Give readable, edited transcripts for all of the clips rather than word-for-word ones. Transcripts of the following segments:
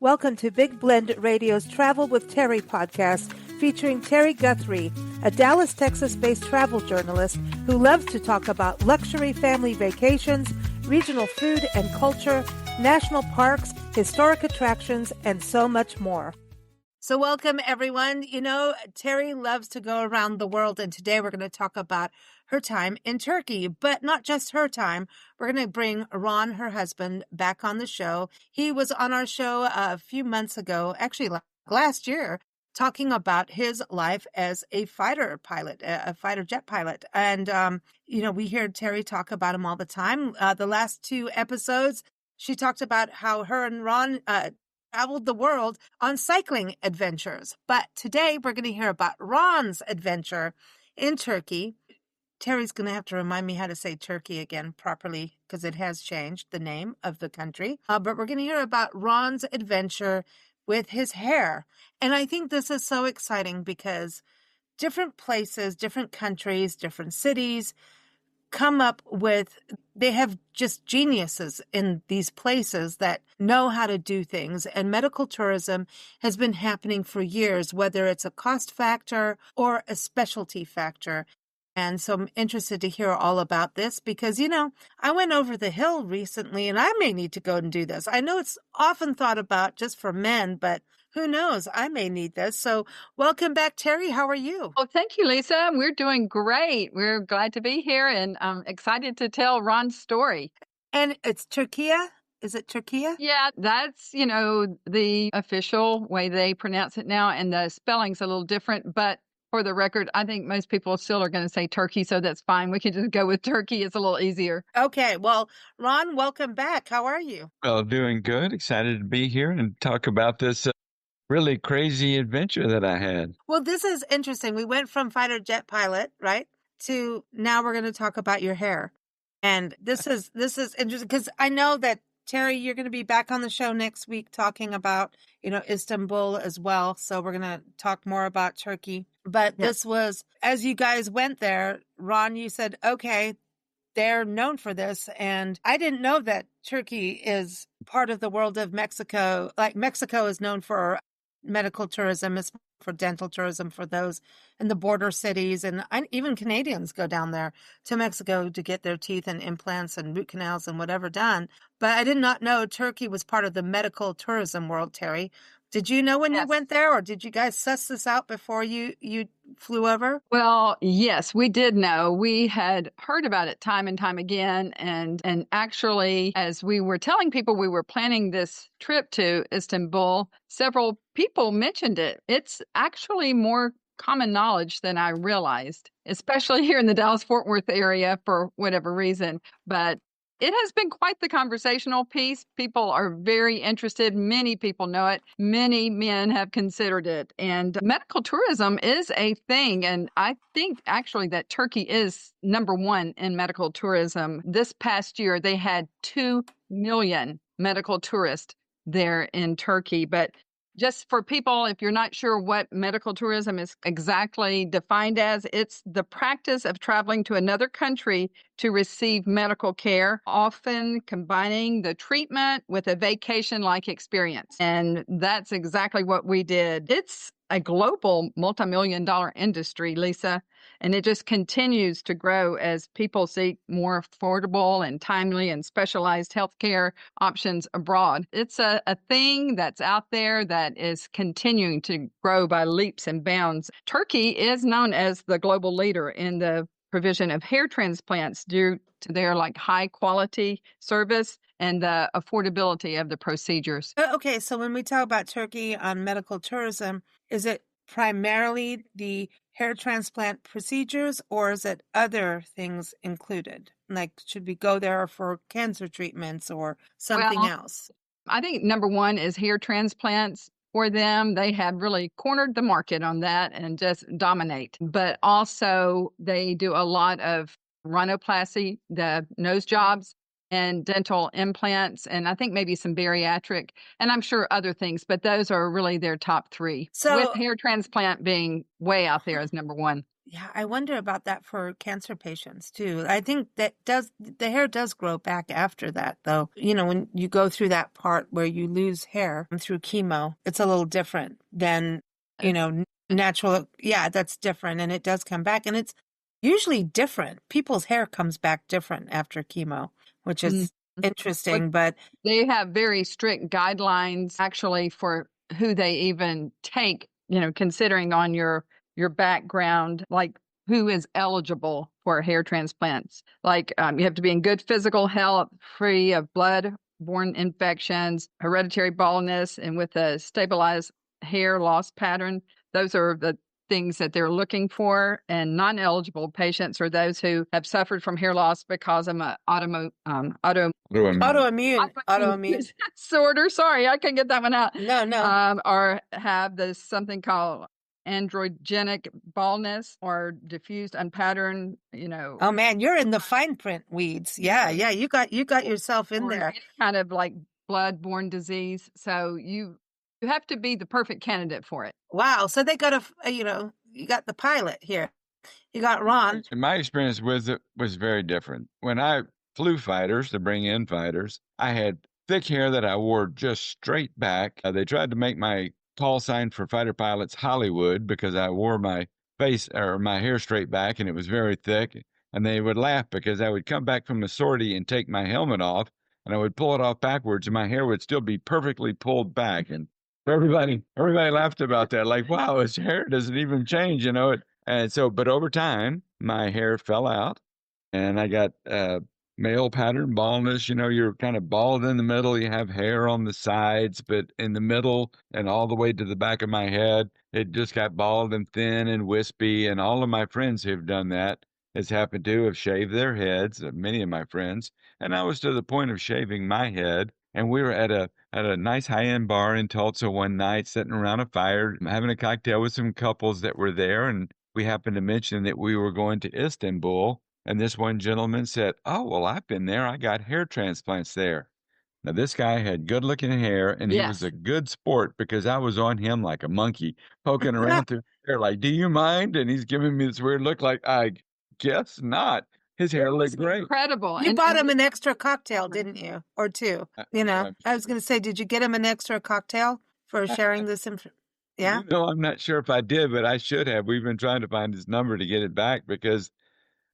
Welcome to Big Blend Radio's Travel with Terri podcast, featuring Terri Guthrie, a Dallas, Texas-based travel journalist who loves to talk about luxury family vacations, regional food and culture, national parks, historic attractions, and so much more. So welcome, everyone. You know, Terri loves to go around the world, and today we're going to talk about her time in Turkey, but not just her time. We're going to bring Ron, her husband, back on the show. He was on our show a few months ago, actually last year, talking about his life as a fighter pilot, a fighter jet pilot. And, we hear Terri talk about him all the time. The last two episodes, she talked about how her and Ron traveled the world on cycling adventures. But today we're going to hear about Ron's adventure in Turkey. Terri's going to have to remind me how to say Turkey again properly because it has changed the name of the country. But we're going to hear about Ron's adventure with his hair. And I think this is so exciting because different places, different countries, different cities they have just geniuses in these places that know how to do things. And medical tourism has been happening for years, whether it's a cost factor or a specialty factor. And so I'm interested to hear all about this because, I went over the hill recently and I may need to go and do this. I know it's often thought about just for men, but who knows? I may need this. So welcome back, Terri. How are you? Well, thank you, Lisa. We're doing great. We're glad to be here and excited to tell Ron's story. And it's Turkey? Is it Turkey? Yeah, that's, the official way they pronounce it now. And the spelling's a little different, but for the record, I think most people still are going to say Turkey, so that's fine. We can just go with Turkey. It's a little easier. Okay. Well, Ron, welcome back. How are you? Well, doing good. Excited to be here and talk about this really crazy adventure that I had. Well, this is interesting. We went from fighter jet pilot, right, to now we're going to talk about your hair. And this is interesting because I know that Terri, you're going to be back on the show next week talking about, Istanbul as well. So we're going to talk more about Turkey. But This was, as you guys went there, Ron, you said, okay, they're known for this. And I didn't know that Turkey is part of the world of Mexico. Like Mexico is known for medical tourism, is for dental tourism for those in the border cities. And even Canadians go down there to Mexico to get their teeth and implants and root canals and whatever done. But I did not know Turkey was part of the medical tourism world, Terri. Did you know when you went there, or did you guys suss this out before you flew over? Well, yes, we did know. We had heard about it time and time again. And actually, as we were telling people we were planning this trip to Istanbul, several people mentioned it. It's actually more common knowledge than I realized, especially here in the Dallas-Fort Worth area for whatever reason. But it has been quite the conversational piece. People are very interested. Many people know it. Many men have considered it. And medical tourism is a thing. And I think actually that Turkey is number one in medical tourism. This past year, they had 2 million medical tourists there in Turkey. But just for people, if you're not sure what medical tourism is exactly defined as, it's the practice of traveling to another country to receive medical care, often combining the treatment with a vacation-like experience. And that's exactly what we did. It's a global multi-million-dollar industry, Lisa, and it just continues to grow as people seek more affordable and timely and specialized healthcare options abroad. It's a thing that's out there that is continuing to grow by leaps and bounds. Turkey is known as the global leader in the provision of hair transplants due to their high quality service and the affordability of the procedures. Okay, so when we talk about Turkey on medical tourism, is it primarily the hair transplant procedures or is it other things included? Like, should we go there for cancer treatments or something else? I think number one is hair transplants. For them, they have really cornered the market on that and just dominate. But also, they do a lot of rhinoplasty, the nose jobs, and dental implants, and I think maybe some bariatric, and I'm sure other things, but those are really their top 3. So, with hair transplant being way out there as number one. Yeah, I wonder about that for cancer patients too. I think the hair does grow back after that though. When you go through that part where you lose hair through chemo, it's a little different than, natural. Yeah, that's different and it does come back and it's usually different. People's hair comes back different after chemo, which is interesting, but they have very strict guidelines actually for who they even take, considering on your background, like who is eligible for hair transplants. Like you have to be in good physical health, free of blood-borne infections, hereditary baldness, and with a stabilized hair loss pattern. Those are the things that they're looking for. And non-eligible patients are those who have suffered from hair loss because of autoimmune. disorder. Sorry, I couldn't get that one out. No. Or have this something called androgenic baldness or diffused unpatterned, Oh man, you're in the fine print weeds. Yeah, you got yourself in there. Any kind of like blood-borne disease. So you have to be the perfect candidate for it. Wow. So they got you got the pilot here. You got Ron. My experience with it was very different. When I flew fighters to bring in fighters, I had thick hair that I wore just straight back. They tried to make my call sign for fighter pilots Hollywood because I wore my face or my hair straight back and it was very thick. And they would laugh because I would come back from the sortie and take my helmet off and I would pull it off backwards and my hair would still be perfectly pulled back. And everybody laughed about that. Like, wow, his hair doesn't even change, And so, but over time, my hair fell out and I got male pattern baldness. You're kind of bald in the middle. You have hair on the sides, but in the middle and all the way to the back of my head, it just got bald and thin and wispy. And all of my friends who've done that has happened to have shaved their heads, many of my friends. And I was to the point of shaving my head. And we were at a nice high-end bar in Tulsa one night, sitting around a fire, having a cocktail with some couples that were there. And we happened to mention that we were going to Istanbul. And this one gentleman said, "Oh, well, I've been there. I got hair transplants there." Now, this guy had good looking hair and he was Yes. a good sport because I was on him like a monkey, poking around through his hair, like, "Do you mind?" And he's giving me this weird look like, "I guess not." His hair looked great. Incredible. You bought him an extra cocktail, didn't you? Or two? I was going to say, did you get him an extra cocktail for sharing this information? Yeah. I'm not sure if I did, but I should have. We've been trying to find his number to get it back because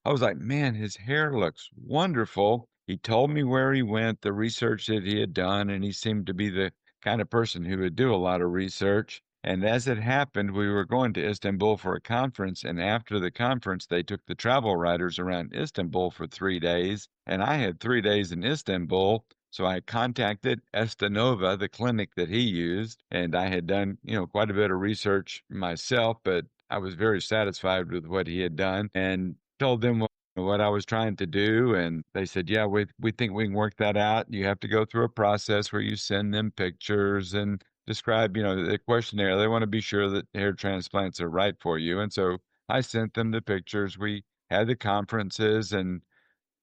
I was like, man, his hair looks wonderful. He told me where he went, the research that he had done, and he seemed to be the kind of person who would do a lot of research. And as it happened, we were going to Istanbul for a conference. And after the conference, they took the travel writers around Istanbul for 3 days. And I had 3 days in Istanbul. So I contacted Estenova, the clinic that he used. And I had done, quite a bit of research myself, but I was very satisfied with what he had done and told them what I was trying to do. And they said, yeah, we think we can work that out. You have to go through a process where you send them pictures and describe, the questionnaire. They want to be sure that hair transplants are right for you. And so I sent them the pictures. We had the conferences and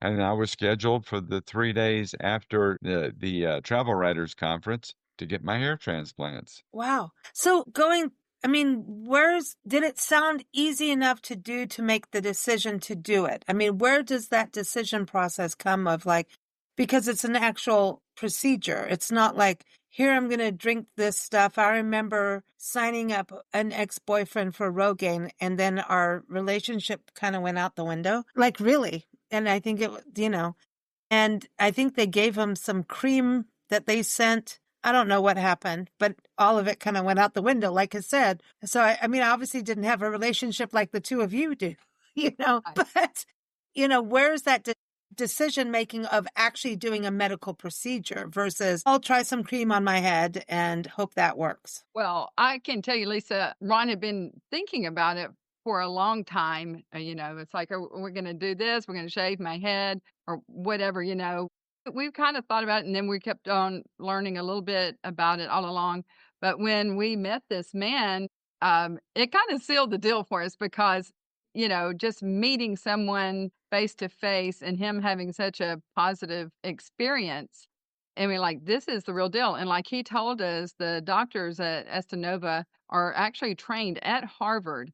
I was scheduled for the 3 days after the travel writers conference to get my hair transplants. Wow. So did it sound easy enough to do to make the decision to do it? I mean, where does that decision process come of because it's an actual procedure. It's not like, here, I'm going to drink this stuff. I remember signing up an ex-boyfriend for Rogaine and then our relationship kind of went out the window. Like, really? And I think and I think they gave him some cream that they sent. I don't know what happened, but all of it kind of went out the window, like I said. So, I obviously didn't have a relationship like the two of you do, but, where's that decision-making of actually doing a medical procedure versus I'll try some cream on my head and hope that works? Well, I can tell you, Lisa, Ron had been thinking about it for a long time. It's like, we're going to do this. We're going to shave my head or whatever, We've kind of thought about it and then we kept on learning a little bit about it all along. But when we met this man, it kind of sealed the deal for us because, just meeting someone face to face and him having such a positive experience. And we're like, this is the real deal. And like he told us, the doctors at Estenova are actually trained at Harvard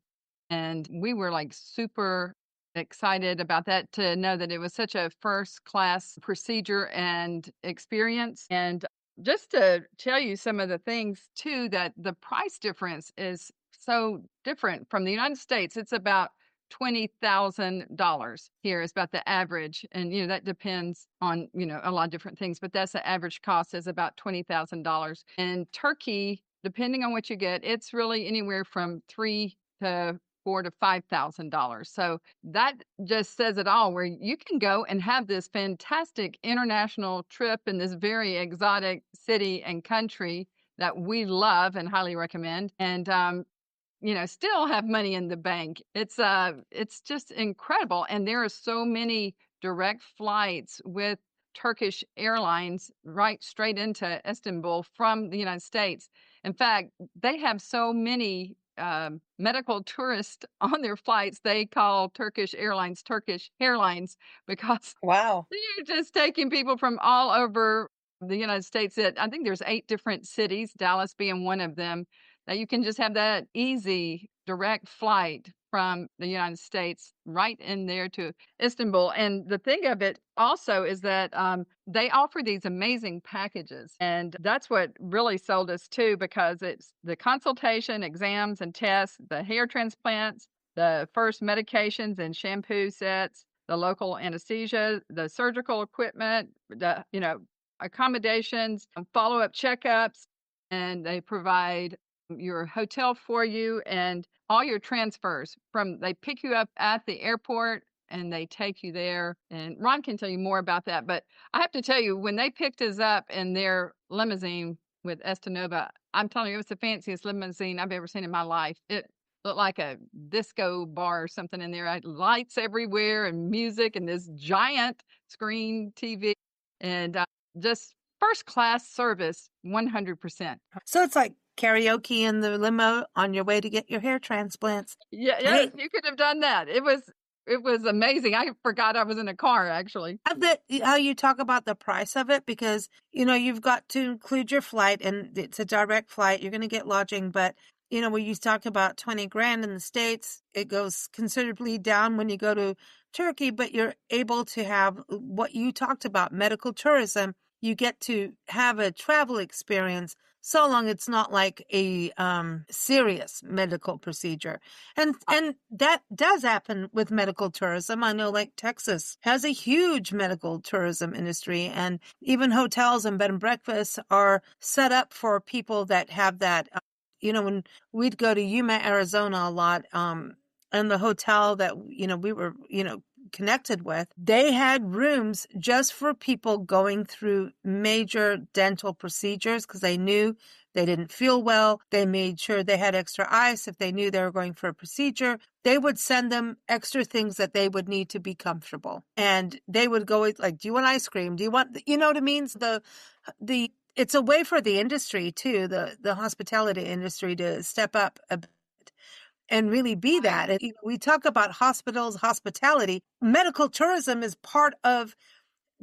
And we were like super excited about that, to know that it was such a first class procedure and experience. And just to tell you some of the things too, that the price difference is so different from the United States. It's about $20,000 here is about the average. And, that depends on, a lot of different things, but that's the average cost is about $20,000. And Turkey, depending on what you get, it's really anywhere from three to $4,000 to $5,000. So that just says it all, where you can go and have this fantastic international trip in this very exotic city and country that we love and highly recommend. And still have money in the bank. It's just incredible. And there are so many direct flights with Turkish Airlines right straight into Istanbul from the United States. In fact, they have so many medical tourists on their flights. They call Turkish Airlines Turkish Airlines because Wow. they're just taking people from all over the United States. I think there's 8 different cities, Dallas being one of them, that you can just have that easy direct flight from the United States right in there to Istanbul. And the thing of it also is that they offer these amazing packages. And that's what really sold us too, because it's the consultation, exams and tests, the hair transplants, the first medications and shampoo sets, the local anesthesia, the surgical equipment, the, accommodations, follow-up checkups, and they provide your hotel for you and all your transfers they pick you up at the airport and they take you there. And Ron can tell you more about that. But I have to tell you, when they picked us up in their limousine with Estenova, I'm telling you, it was the fanciest limousine I've ever seen in my life. It looked like a disco bar or something in there. I had lights everywhere and music and this giant screen TV and just first class service, 100%. So it's like karaoke in the limo on your way to get your hair transplants. Yeah, yes, you could have done that. It was amazing. I forgot I was in a car, actually. How you talk about the price of it, because, you've got to include your flight, and it's a direct flight. You're going to get lodging, but, when you talk about 20 grand in the States, it goes considerably down when you go to Turkey, but you're able to have what you talked about, medical tourism. You get to have a travel experience, so long it's not like a serious medical procedure. And that does happen with medical tourism. I know like Texas has a huge medical tourism industry, and even hotels and bed and breakfasts are set up for people that have that. When we'd go to Yuma, Arizona a lot, and the hotel that, we were, connected with, they had rooms just for people going through major dental procedures because they knew they didn't feel well. They made sure they had extra ice if they knew they were going for a procedure. They would send them extra things that they would need to be comfortable. And they would go like, do you want ice cream? Do you want, what it means? It's a way for the industry too, the hospitality industry, to step up a bit and really be that. And we talk about hospitals, hospitality. Medical tourism is part of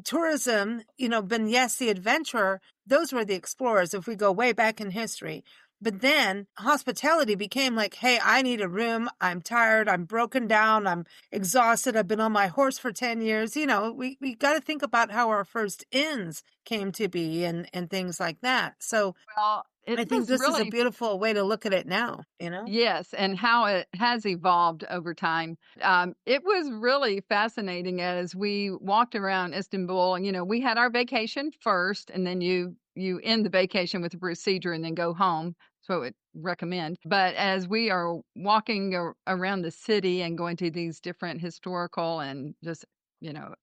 tourism. Ben Yes, the adventurer, those were the explorers if we go way back in history. But then hospitality became like, hey, I need a room. I'm tired. I'm broken down. I'm exhausted. I've been on my horse for 10 years. We got to think about how our first inns came to be and things like that. So Well, I think this is a beautiful way to look at it now, Yes, and how it has evolved over time. It was really fascinating as we walked around Istanbul, and we had our vacation first, and then you end the vacation with a procedure and then go home. So I would recommend. But as we are walking around the city and going to these different historical and just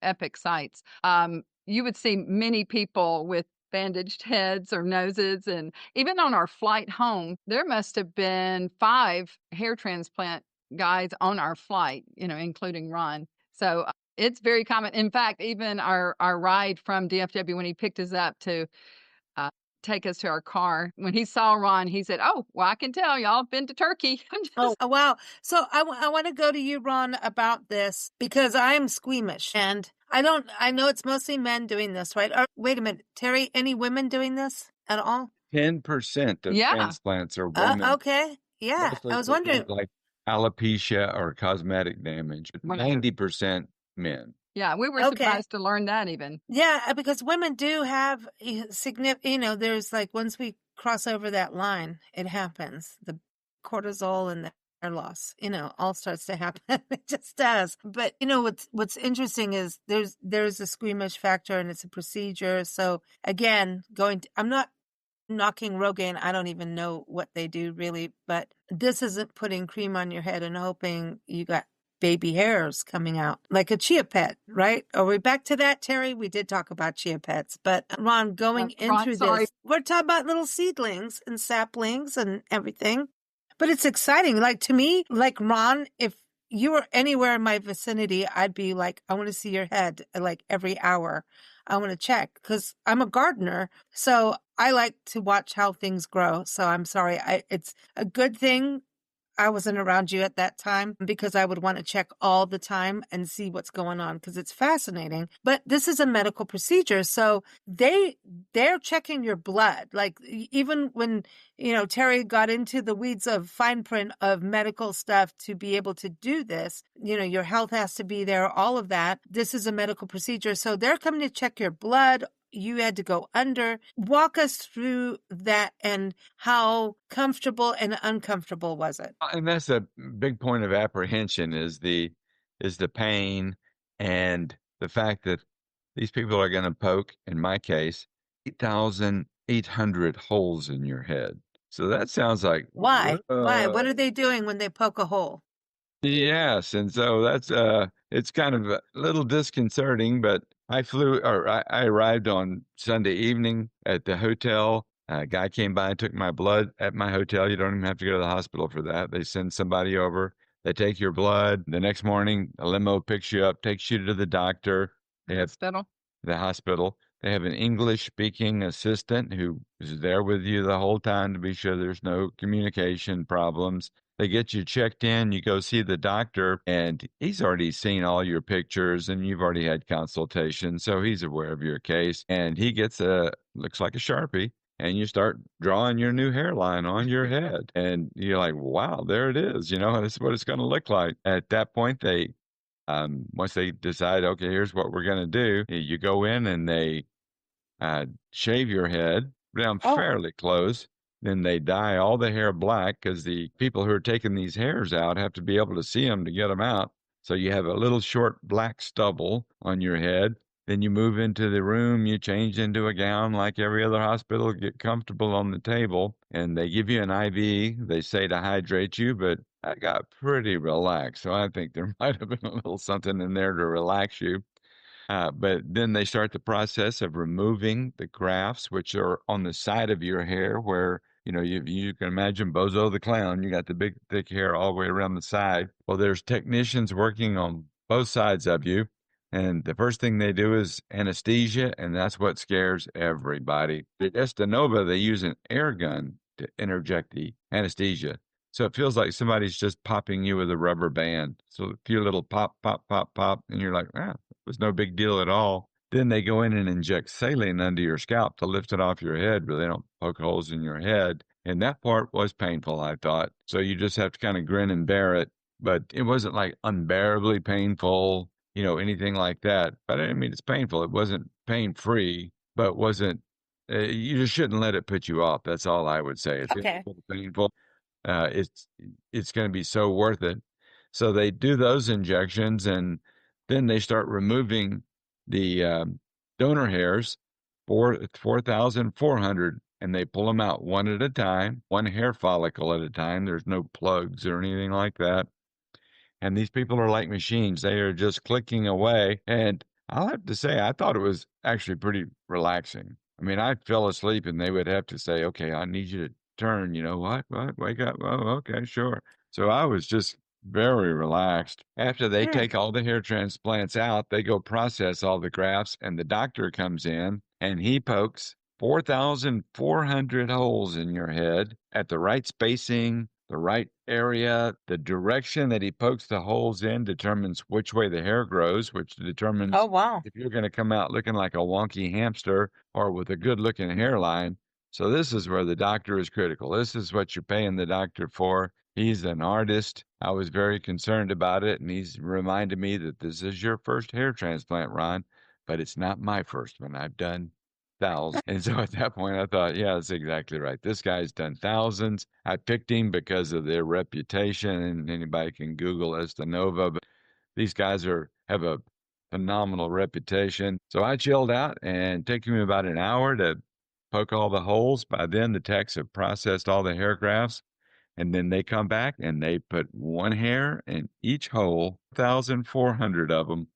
epic sites, you would see many people with bandaged heads or noses. And even on our flight home, there must have been 5 hair transplant guys on our flight, including Ron. So it's very common. In fact, even our ride from DFW, when he picked us up to take us to our car, when he saw Ron, he said, "Oh, well, I can tell y'all been to Turkey." Oh, wow. So I want to go to you, Ron, about this because I am squeamish and I know it's mostly men doing this, right? Wait a minute, Terry, any women doing this at all? 10% of Yeah. transplants are women. Okay. Yeah. Mostly I was they wondering. have, like alopecia or cosmetic damage, but Wow. 90% men. Yeah, we were Okay. surprised to learn that even. Yeah, because women do have significant, there's like once we cross over that line, it happens. The cortisol and the hair loss, all starts to happen. It just does. But what's interesting is there's a squeamish factor and it's a procedure. So again, I'm not knocking Rogaine. I don't even know what they do really, but this isn't putting cream on your head and hoping you got baby hairs coming out like a chia pet, right? Are we back to that, Terry? We did talk about chia pets, but Ron, going in Ron, through sorry. this, we're talking about little seedlings and saplings and everything, but it's exciting. Like to me, like Ron, if you were anywhere in my vicinity, I'd be like, I want to see your head like every hour. I want to check because I'm a gardener. So I like to watch how things grow. So I'm sorry. It's a good thing I wasn't around you at that time because I would want to check all the time and see what's going on because it's fascinating. But this is a medical procedure. So they're checking your blood. Like even when, Terry got into the weeds of fine print of medical stuff to be able to do this, your health has to be there, all of that. This is a medical procedure. So they're coming to check your blood. You had to go under. Walk us through that and how comfortable and uncomfortable was it? And that's a big point of apprehension is the pain and the fact that these people are going to poke, in my case, 8,800 holes in your head. So that sounds like Why? Why? What whoa. are they doing when they poke a hole? Yes, and so that's it's kind of a little disconcerting, but I arrived on Sunday evening at the hotel. A guy came by and took my blood at my hotel. You don't even have to go to the hospital for that. They send somebody over. They take your blood. The next morning, a limo picks you up, takes you to the doctor. They have Hospital. the hospital. They have an English speaking assistant who is there with you the whole time to be sure there's no communication problems. They get you checked in, you go see the doctor, and he's already seen all your pictures and you've already had consultation. So he's aware of your case. And he gets looks like a Sharpie, and you start drawing your new hairline on your head. And you're like, wow, there it is. This is what it's going to look like. At that point, once they decide, okay, here's what we're going to do, you go in and they shave your head down fairly close. Then they dye all the hair black because the people who are taking these hairs out have to be able to see them to get them out. So you have a little short black stubble on your head. Then you move into the room, you change into a gown like every other hospital, get comfortable on the table, and they give you an IV. They say to hydrate you, but I got pretty relaxed. So I think there might have been a little something in there to relax you. But then they start the process of removing the grafts, which are on the side of your hair where, you can imagine Bozo the Clown. You got the big, thick hair all the way around the side. Well, there's technicians working on both sides of you. And the first thing they do is anesthesia, and that's what scares everybody. At Estenova, they use an air gun to interject the anesthesia. So it feels like somebody's just popping you with a rubber band. So a few little pop, pop, pop, pop, and you're like, it was no big deal at all. Then they go in and inject saline under your scalp to lift it off your head, but they don't poke holes in your head. And that part was painful, I thought. So you just have to kind of grin and bear it. But it wasn't like unbearably painful, anything like that. But I mean, it's painful. It wasn't pain-free, but wasn't, you just shouldn't let it put you off. That's all I would say. It's Okay. painful. It's going to be so worth it. So they do those injections, and then they start removing the donor hairs, 4,400, and they pull them out one at a time, one hair follicle at a time. There's no plugs or anything like that. And these people are like machines. They are just clicking away. And I'll have to say, I thought it was actually pretty relaxing. I mean, I fell asleep and they would have to say, okay, I need you to turn, what, wake up. Oh, okay, sure. So I was just very relaxed. After they take all the hair transplants out, they go process all the grafts, and the doctor comes in and he pokes 4,400 holes in your head at the right spacing, the right area. The direction that he pokes the holes in determines which way the hair grows, which determines if you're going to come out looking like a wonky hamster or with a good looking hairline. So this is where the doctor is critical. This is what you're paying the doctor for. He's an artist. I was very concerned about it, and he's reminded me that this is your first hair transplant, Ron, but it's not my first one. I've done thousands. And so at that point, I thought, yeah, that's exactly right. This guy's done thousands. I picked him because of their reputation, and anybody can Google Estenova, but these guys have a phenomenal reputation. So I chilled out and it took me about an hour to poke all the holes. By then, the techs have processed all the hair grafts. And then they come back and they put one hair in each hole, 1,400 of them,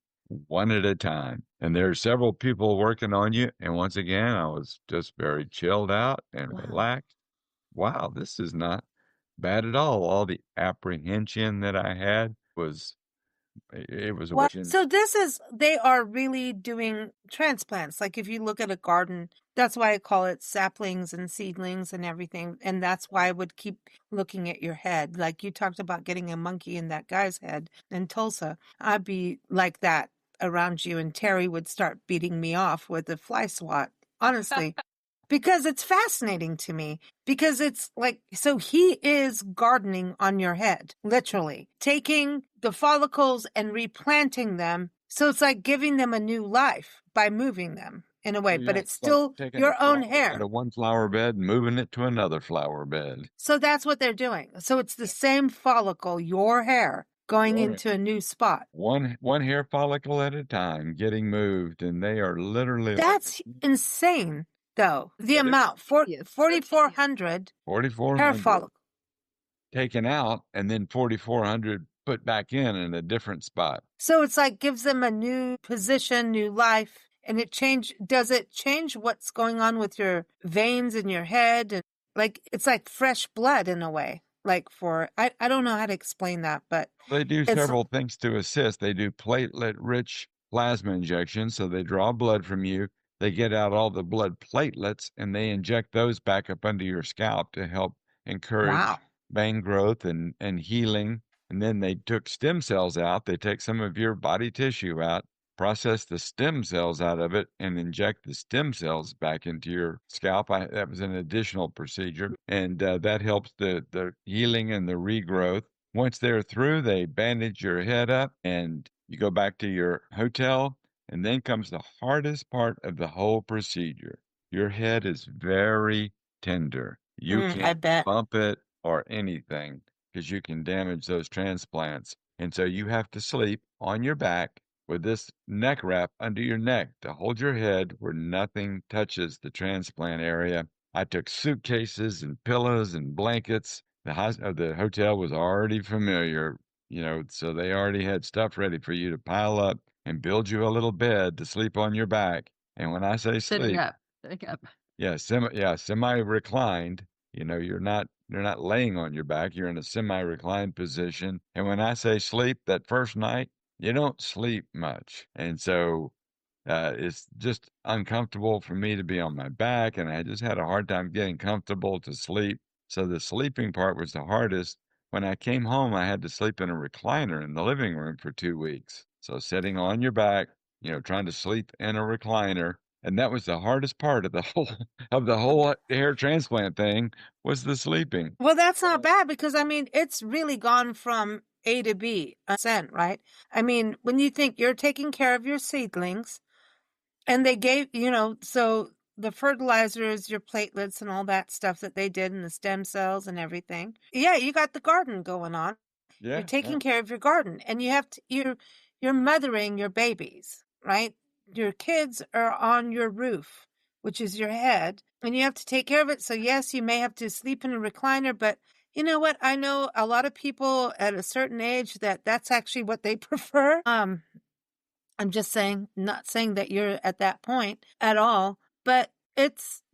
one at a time. And there are several people working on you. And once again, I was just very chilled out and relaxed. Wow, this is not bad at all. All the apprehension that I had was, it was Well, watching. so they are really doing transplants. Like if you look at a garden, that's why I call it saplings and seedlings and everything. And that's why I would keep looking at your head. Like you talked about getting a monkey in that guy's head in Tulsa. I'd be like that around you, and Terry would start beating me off with a fly swat. Honestly. Because it's fascinating to me. Because it's like, so he is gardening on your head, literally, taking the follicles and replanting them. So it's like giving them a new life by moving them in a way, but Yeah, it's it's like still taking your a own flower hair. out of one flower bed and moving it to another flower bed. So that's what they're doing. So it's the same follicle, your hair, going Your into a new spot. one hair follicle at a time getting moved, and they are literally like That's insane, though. The But it- amount, Yes. 4,400 hair 4,400 follicles. taken out and then 4,400 put back in a different spot. So it's like gives them a new position, new life. And does it change what's going on with your veins in your head? And like, it's like fresh blood in a way. Like I don't know how to explain that, but They do it's, several things to assist. They do platelet-rich plasma injections, so they draw blood from you. They get out all the blood platelets and they inject those back up under your scalp to help encourage wow. vein growth and healing. And then they took stem cells out. They take some of your body tissue out, process the stem cells out of it, and inject the stem cells back into your scalp. That was an additional procedure, and that helps the healing and the regrowth. Once they're through, they bandage your head up and you go back to your hotel. And then comes the hardest part of the whole procedure. Your head is very tender. You I can't bet. bump it or anything because you can damage those transplants. And so you have to sleep on your back with this neck wrap under your neck to hold your head where nothing touches the transplant area. I took suitcases and pillows and blankets. The hotel was already familiar, so they already had stuff ready for you to pile up and build you a little bed to sleep on your back. And when I say Sitting sleep, up. Sitting up. semi reclined. You're not laying on your back. You're in a semi reclined position. And when I say sleep, that first night, you don't sleep much. And so it's just uncomfortable for me to be on my back, and I just had a hard time getting comfortable to sleep. So the sleeping part was the hardest. When I came home, I had to sleep in a recliner in the living room for 2 weeks. So sitting on your back, trying to sleep in a recliner, and that was the hardest part of the whole hair transplant thing was the sleeping. Well, that's not bad because I mean, it's really gone from A to B, right? I mean, when you think you're taking care of your seedlings, and they gave, so the fertilizers, your platelets and all that stuff that they did and the stem cells and everything. Yeah, you got the garden going on. You're Yeah, taking care of your garden, and you're mothering your babies, right? Your kids are on your roof, which is your head, and you have to take care of it. So yes, you may have to sleep in a recliner, but you know what? I know a lot of people at a certain age that's actually what they prefer. I'm just saying, not saying that you're at that point at all, but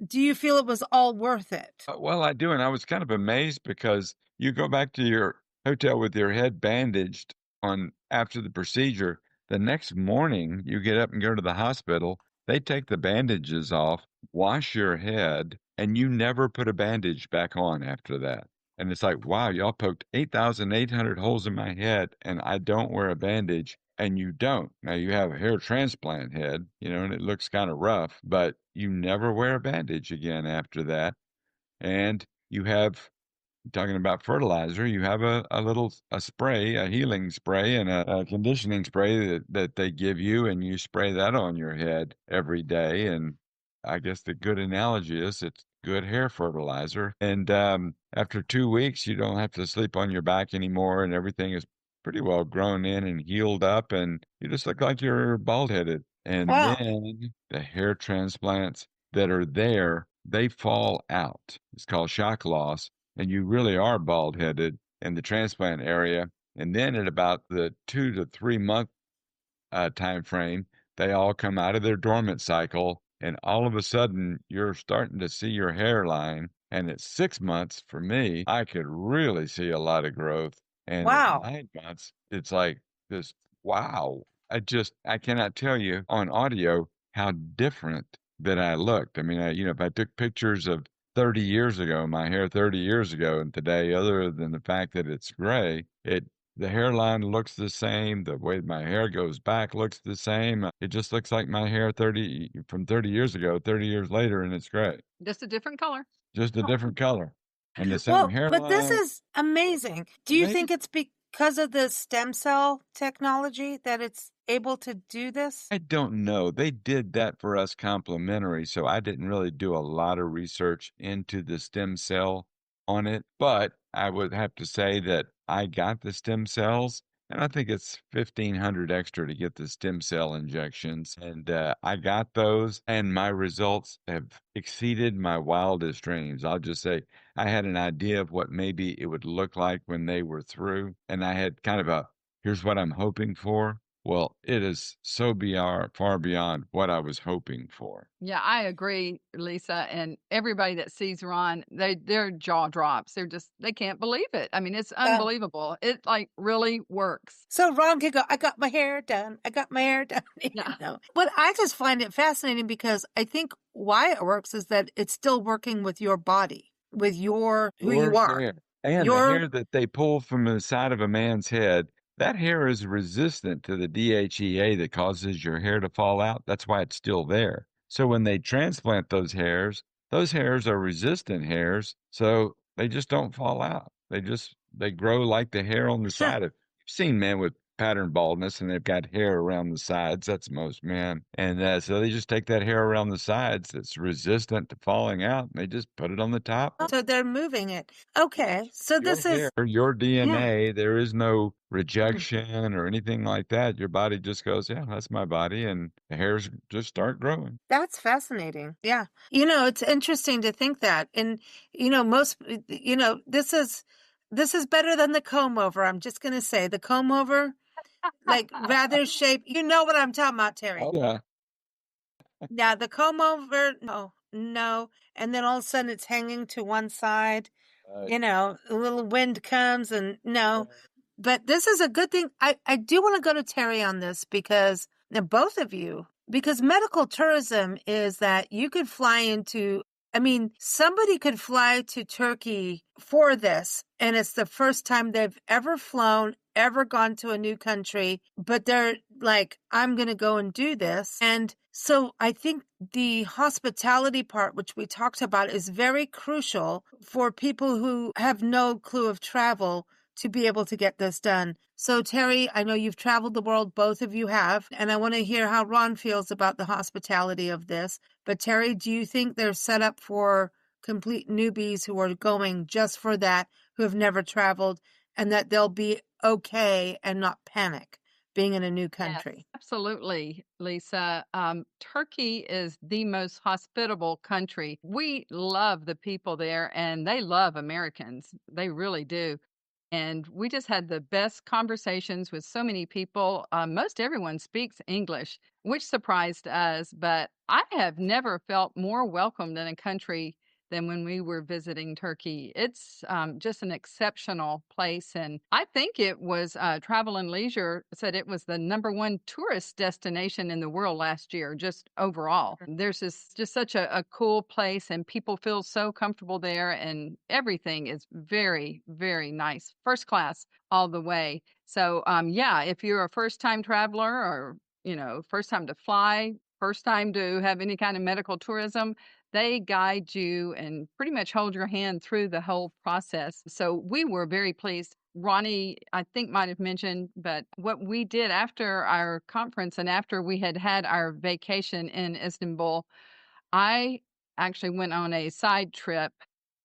do you feel it was all worth it? Well, I do, and I was kind of amazed because you go back to your hotel with your head bandaged on after the procedure. The next morning, you get up and go to the hospital. They take the bandages off, wash your head, and you never put a bandage back on after that. And it's like, wow, y'all poked 8,800 holes in my head, and I don't wear a bandage. And you don't. Now you have a hair transplant head, and it looks kind of rough, but you never wear a bandage again after that. And you have talking about fertilizer, you have a little spray, a healing spray, and a conditioning spray that they give you, and you spray that on your head every day. And I guess the good analogy is it's good hair fertilizer. And after 2 weeks, you don't have to sleep on your back anymore, and everything is pretty well grown in and healed up, and you just look like you're bald headed. And Wow. then the hair transplants that are there, they fall out. It's called shock loss, and you really are bald headed in the transplant area. And then at about the 2 to 3 month time frame, they all come out of their dormant cycle, and all of a sudden you're starting to see your hairline. And at 6 months, for me, I could really see a lot of growth. And at Wow. 9 months, it's like this, wow. I cannot tell you on audio how different that I looked. I mean, if I took pictures of 30 years ago, my hair 30 years ago, and today, other than the fact that it's gray, the hairline looks the same. The way my hair goes back looks the same. It just looks like my hair 30 years ago, 30 years later, and it's gray. Just a different color. Just a different color. And the same Well, but this hairline. is amazing. Do you think it's because of the stem cell technology that it's able to do this? I don't know. They did that for us complimentary, so I didn't really do a lot of research into the stem cell on it. But I would have to say that I got the stem cells, and I think it's 1,500 extra to get the stem cell injections. And I got those, and my results have exceeded my wildest dreams. I'll just say I had an idea of what maybe it would look like when they were through, and I had kind of here's what I'm hoping for. Well, it is so far beyond what I was hoping for. Yeah, I agree, Lisa. And everybody that sees Ron, their jaw drops. They can't believe it. I mean, it's unbelievable. It like really works. So Ron could go, I got my hair done. I got my hair done. Yeah. But I just find it fascinating because I think why it works is that it's still working with your body, with who you are. Hair. And the hair that they pull from the side of a man's head, that hair is resistant to the DHEA that causes your hair to fall out. That's why it's still there. So when they transplant those hairs are resistant hairs, so they just don't fall out. They grow like the hair on the side of. You've seen men with pattern baldness and they've got hair around the sides. That's most men. And so they just take that hair around the sides that's resistant to falling out and they just put it on the top. So they're moving it. Okay. So this is Your DNA. There is no rejection or anything like that. Your body just goes, yeah, that's my body. And the hairs just start growing. That's fascinating. Yeah. It's interesting to think that. And, this is better than the comb over. I'm just going to say the comb over, like rather shaped. You know what I'm talking about, Terry. Oh, yeah. Yeah. The comb over. No. And then all of a sudden it's hanging to one side, a little wind comes and no. But this is a good thing. I do want to go to Terry on this because both of you, because medical tourism is that you could fly somebody could fly to Turkey for this, and it's the first time they've ever flown, ever gone to a new country, but they're like, I'm going to go and do this. And so I think the hospitality part, which we talked about, is very crucial for people who have no clue of travel to be able to get this done. So Terry, I know you've traveled the world, both of you have, and I want to hear how Ron feels about the hospitality of this. But Terry, do you think they're set up for complete newbies who are going just for that, who have never traveled, and that they'll be okay and not panic being in a new country? Yes, absolutely, Lisa. Turkey is the most hospitable country. We love the people there, and they love Americans. They really do. And we just had the best conversations with so many people. Most everyone speaks English, which surprised us, but I have never felt more welcomed in a country than when we were visiting Turkey. It's just an exceptional place. And I think it was Travel and Leisure said it was the #1 tourist destination in the world last year, just overall. There's just such a cool place, and people feel so comfortable there, and everything is very, very nice. First class all the way. So, yeah, if you're a first time traveler or, first time to fly, first time to have any kind of medical tourism, They guide you and pretty much hold your hand through the whole process. So we were very pleased. Ronnie, I think, might have mentioned, but what we did after our conference and after we had had our vacation in Istanbul, I actually went on a side trip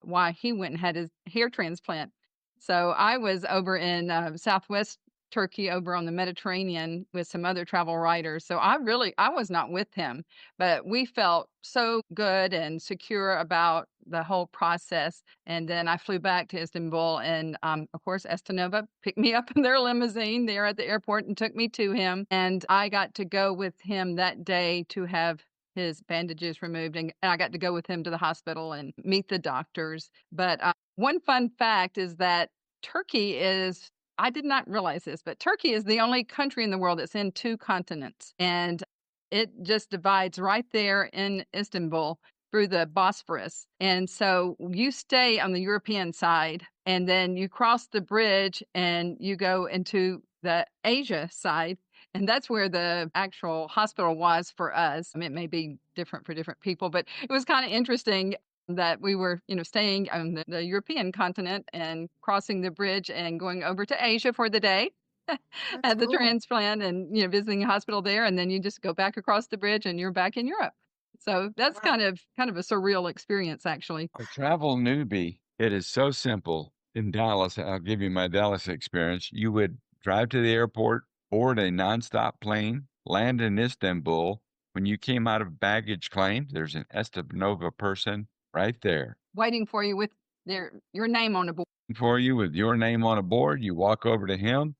while he went and had his hair transplant. So I was over in Southwest Turkey over on the Mediterranean with some other travel writers. So I was not with him, but we felt so good and secure about the whole process. And then I flew back to Istanbul, and of course, Estenova picked me up in their limousine there at the airport and took me to him. And I got to go with him that day to have his bandages removed, and I got to go with him to the hospital and meet the doctors. But one fun fact is that Turkey is, I did not realize this, but Turkey is the only country in the world that's in two continents. And it just divides right there in Istanbul through the Bosphorus. And so you stay on the European side, and then you cross the bridge and you go into the Asia side. And that's where the actual hospital was for us. I mean, it may be different for different people, but it was kind of interesting that we were, staying on the European continent and crossing the bridge and going over to Asia for the day That's at the cool. transplant and, visiting a hospital there. And then you just go back across the bridge and you're back in Europe. So that's Wow. kind of a surreal experience, actually. A travel newbie, it is so simple. In Dallas, I'll give you my Dallas experience. You would drive to the airport, board a nonstop plane, land in Istanbul. When you came out of baggage claim, there's an Estenova person right there Waiting for you with your name on a board. for you with your name on a board. You walk over to him.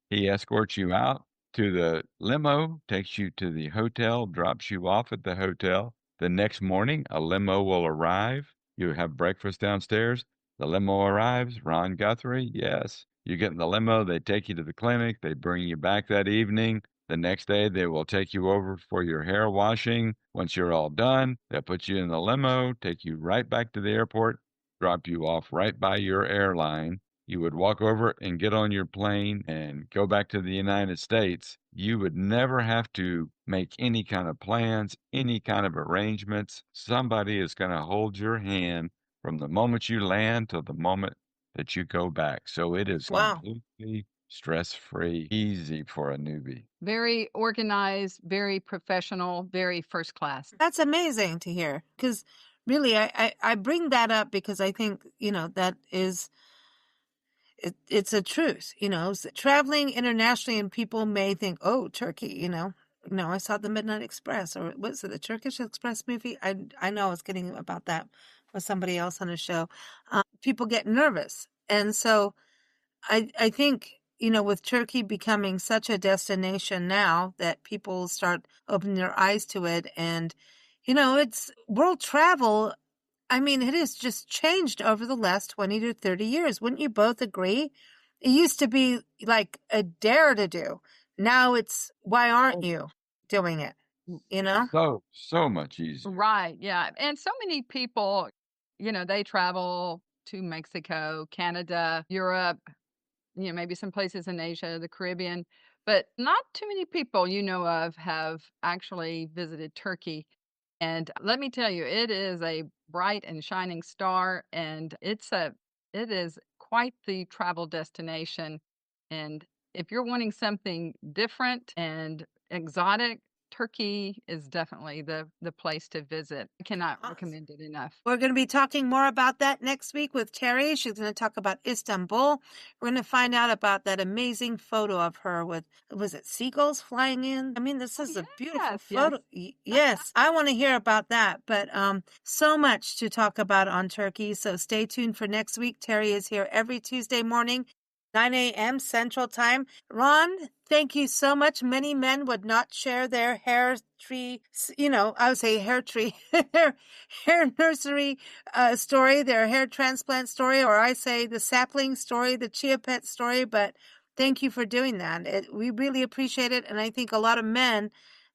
He escorts you out to the limo, takes you to the hotel, drops you off at the hotel. The next morning, a limo will arrive. You have breakfast downstairs. The limo arrives. Ron Guthrie, yes. You get in the limo. They take you to the clinic. They bring you back that evening. The next day, they will take you over for your hair washing. Once you're all done, they'll put you in the limo, take you right back to the airport, drop you off right by your airline. You would walk over and get on your plane and go back to the United States. You would never have to make any kind of plans, any kind of arrangements. Somebody is going to hold your hand from the moment you land to the moment that you go back. So it is Wow. completely stress-free, easy for a newbie. Very organized, very professional, very first class. That's amazing to hear, because really I bring that up because I think, that is, it's a truth, traveling internationally, and people may think, oh, Turkey, no, I saw the Midnight Express, or was it the Turkish Express movie? I know I was getting about that with somebody else on a show. People get nervous. And so I think, with Turkey becoming such a destination now that people start opening their eyes to it, and, it's world travel. I mean, it has just changed over the last 20 to 30 years. Wouldn't you both agree? It used to be like a dare to do. Now it's, why aren't you doing it? So much easier. Right. Yeah. And so many people, they travel to Mexico, Canada, Europe, maybe some places in Asia, the Caribbean, but not too many people you know of have actually visited Turkey. And let me tell you, it is a bright and shining star, and it is quite the travel destination. And if you're wanting something different and exotic, Turkey is definitely the place to visit. I cannot Awesome. recommend it enough. We're going to be talking more about that next week with Terri. She's going to talk about Istanbul. We're going to find out about that amazing photo of her with, was it seagulls flying in? I mean, this is a beautiful Yes, photo. Yes, I want to hear about that. But so much to talk about on Turkey. So stay tuned for next week. Terri is here every Tuesday morning, 9 a.m. Central Time. Ron, thank you so much. Many men would not share their hair tree, I would say hair tree, hair nursery story, their hair transplant story, or I say the sapling story, the chia pet story. But thank you for doing that. We really appreciate it. And I think a lot of men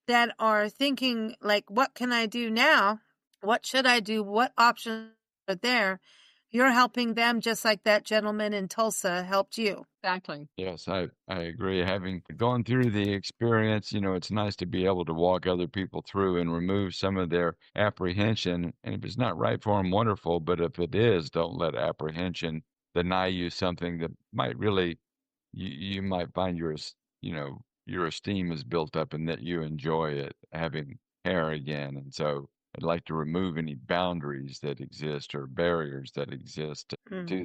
that are thinking, like, what can I do now? What should I do? What options are there? You're helping them just like that gentleman in Tulsa helped you. Exactly. Yes, I agree. Having gone through the experience, it's nice to be able to walk other people through and remove some of their apprehension. And if it's not right for them, wonderful. But if it is, don't let apprehension deny you something that might really, you might find your esteem is built up and that you enjoy it, having hair again. And so I'd like to remove any boundaries that exist or barriers that exist to.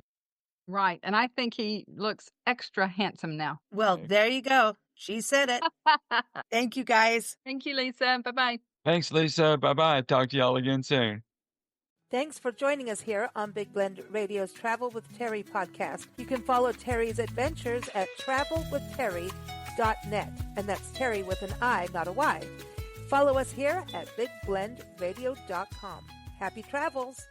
Right. And I think he looks extra handsome now. Well, there you go. She said it. Thank you, guys. Thank you, Lisa. Bye-bye. Thanks, Lisa. Bye-bye. Talk to y'all again soon. Thanks for joining us here on Big Blend Radio's Travel with Terri podcast. You can follow Terri's adventures at travelwithterri.net, and that's Terri with an I, not a Y. Follow us here at bigblendradio.com. Happy travels!